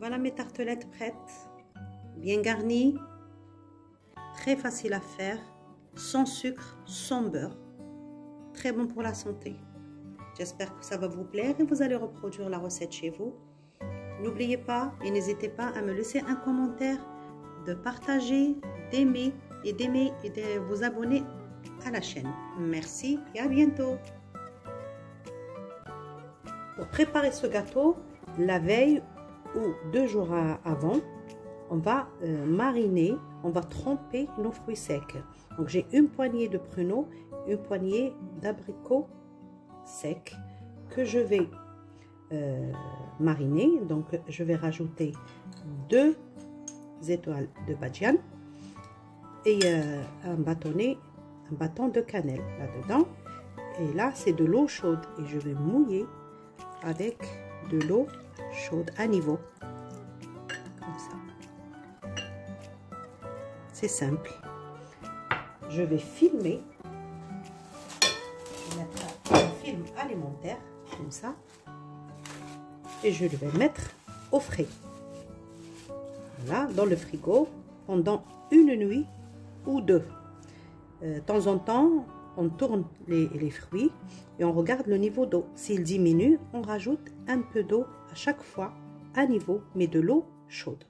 Voilà mes tartelettes prêtes, bien garnies, très facile à faire, sans sucre, sans beurre, très bon pour la santé. J'espère que ça va vous plaire et vous allez reproduire la recette chez vous. N'oubliez pas et n'hésitez pas à me laisser un commentaire, de partager, d'aimer et de vous abonner à la chaîne. Merci et à bientôt. Pour préparer ce gâteau, la veille ou 2 jours avant, on va mariner, on va tremper nos fruits secs. Donc j'ai une poignée de pruneaux, une poignée d'abricots secs que je vais mariner. Donc je vais rajouter 2 étoiles de badiane et un bâton de cannelle là-dedans. Et là c'est de l'eau chaude et je vais mouiller avec de l'eau chaude à niveau, comme ça. C'est simple. Je vais filmer, je vais mettre un film alimentaire comme ça et je le vais mettre au frais, voilà, dans le frigo pendant une nuit ou 2. De temps en temps on tourne les fruits et on regarde le niveau d'eau. S'il diminue, on rajoute un peu d'eau à chaque fois à niveau, mais de l'eau chaude.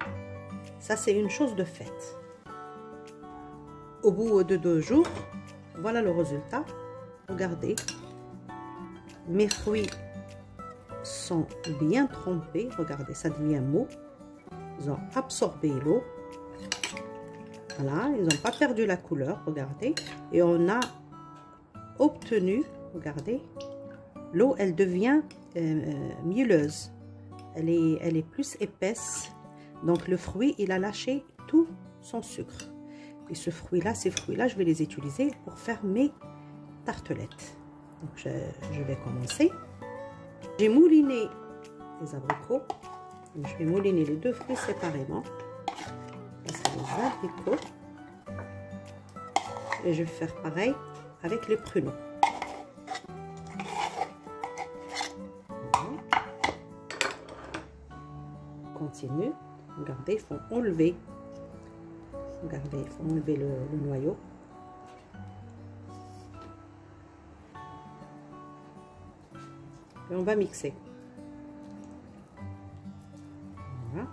Ça, c'est une chose de fait. Au bout de 2 jours, voilà le résultat. Regardez, mes fruits sont bien trempés. Regardez, ça devient mou. Ils ont absorbé l'eau. Voilà, ils n'ont pas perdu la couleur. Regardez, et on a obtenu, regardez, l'eau elle devient mielleuse, elle est plus épaisse, donc le fruit il a lâché tout son sucre. Et ces fruits là je vais les utiliser pour faire mes tartelettes. Donc je vais commencer. J'ai mouliné les abricots, donc je vais mouliner les 2 fruits séparément. Là c'est les abricots et je vais faire pareil avec les pruneaux. On continue. Regardez, il faut enlever. Regardez, il faut enlever le noyau. Et on va mixer. Voilà.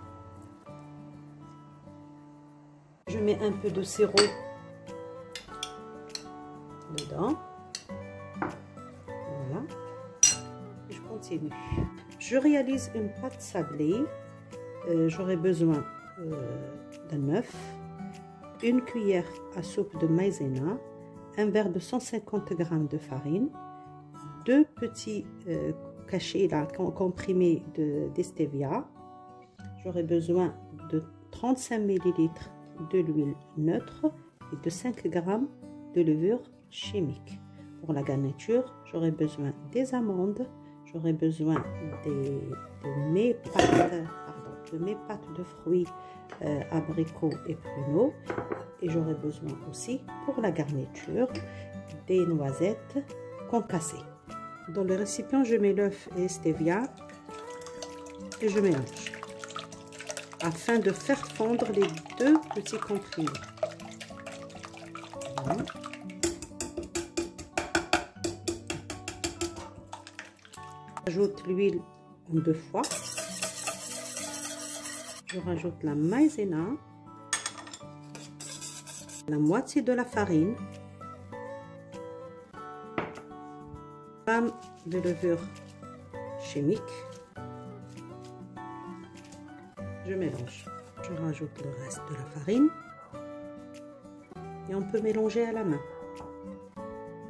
Je mets un peu de sirop dedans. Voilà. Et je continue. Je réalise une pâte sablée. J'aurai besoin d'un œuf, une cuillère à soupe de maïzena, un verre de 150 g de farine, 2 petits cachets là, comprimés d'Estevia. J'aurai besoin de 35 ml de l'huile neutre et de 5 g de levure chimique. Pour la garniture, j'aurai besoin des amandes, j'aurai besoin de mes pâtes de fruits, abricots et pruneaux, et j'aurai besoin aussi pour la garniture des noisettes concassées. Dans le récipient, je mets l'œuf et stevia et je mélange afin de faire fondre les 2 petits comprimés. Voilà. J'ajoute l'huile en 2 fois. Je rajoute la maïzena, la moitié de la farine, de levure chimique. Je mélange. Je rajoute le reste de la farine et on peut mélanger à la main.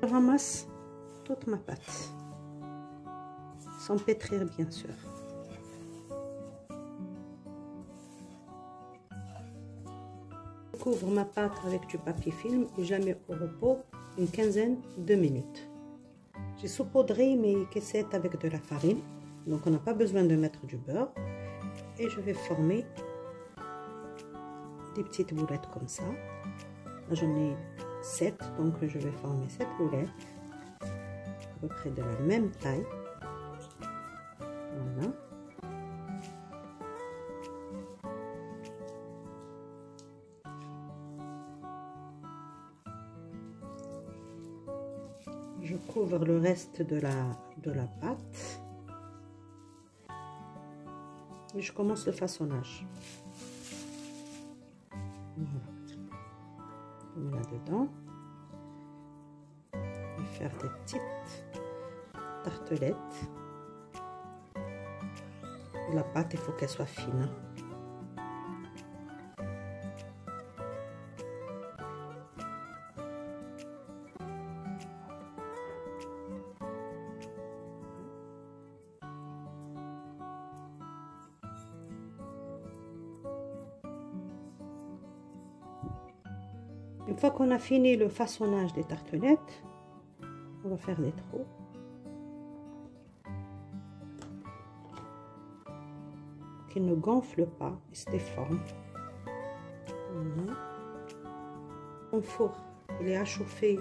Je ramasse toute ma pâte, sans pétrir bien sûr. Je couvre ma pâte avec du papier film et je la mets au repos une quinzaine de minutes. J'ai saupoudré mes caissettes avec de la farine, donc on n'a pas besoin de mettre du beurre. Et je vais former des petites boulettes comme ça. J'en ai 7, donc je vais former 7 boulettes, à peu près de la même taille. Voilà. Je couvre le reste de la pâte. Et je commence le façonnage. Voilà. Je mets là-dedans. Je vais faire des petites tartelettes. La pâte, il faut qu'elle soit fine. Une fois qu'on a fini le façonnage des tartelettes, on va faire des trous. Qu'ils ne gonflent pas, ils se déforment. Voilà. Mon four, il est à chauffer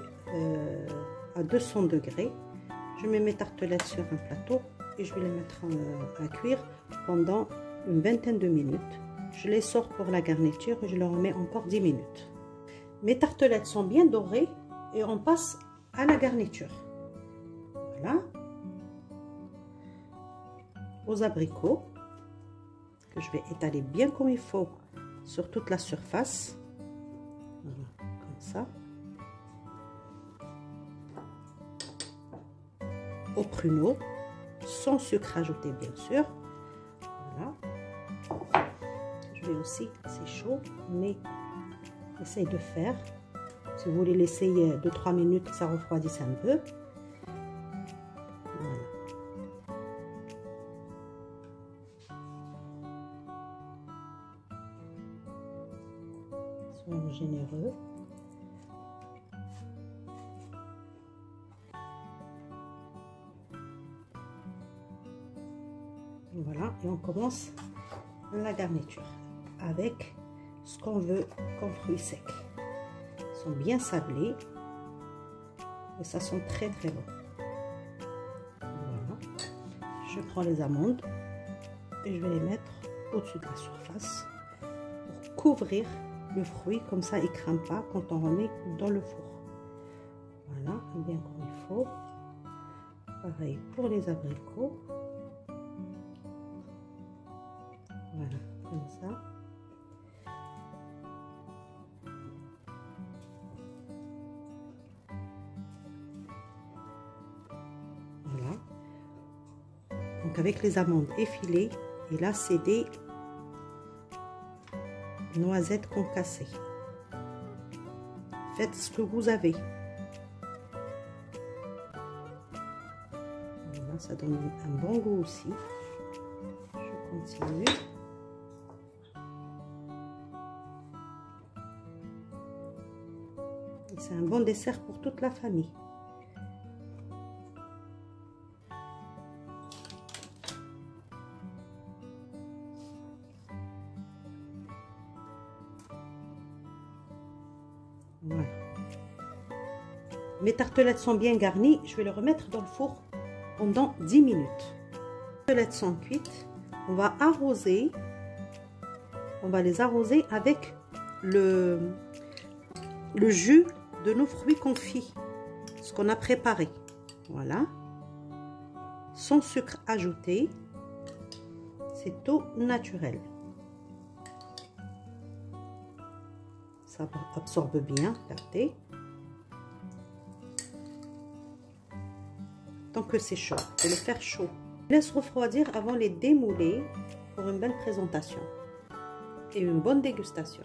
à 200 degrés. Je mets mes tartelettes sur un plateau et je vais les mettre à cuire pendant une vingtaine de minutes. Je les sors pour la garniture et je les remets encore 10 minutes. Mes tartelettes sont bien dorées et on passe à la garniture. Voilà. Aux abricots que je vais étaler bien comme il faut sur toute la surface. Voilà, comme ça. Aux pruneaux, sans sucre ajouté bien sûr. Voilà. Je vais aussi, c'est chaud, mais essaye de faire. Si vous voulez laisser 2-3 minutes que ça refroidisse un peu. Voilà. Soyons généreux. Voilà, et on commence la garniture avec ce qu'on veut comme fruits secs. Ils sont bien sablés et ça sent très très bon. Voilà. Je prends les amandes et je vais les mettre au-dessus de la surface pour couvrir le fruit, comme ça il ne crame pas quand on remet dans le four. Voilà, bien comme il faut. Pareil pour les abricots. Voilà, comme ça. Voilà. Donc avec les amandes effilées, et là c'est des noisettes concassées. Faites ce que vous avez. Voilà, ça donne un bon goût aussi. Je continue. C'est un bon dessert pour toute la famille. Voilà. Mes tartelettes sont bien garnies. Je vais les remettre dans le four pendant 10 minutes. Les tartelettes sont cuites. On va arroser. On va les arroser avec le jus de nos fruits confits, ce qu'on a préparé. Voilà, sans sucre ajouté, c'est au naturel. Ça absorbe bien, regardez. Tant que c'est chaud, je vais le faire chaud. Je laisse refroidir avant de les démouler pour une belle présentation et une bonne dégustation.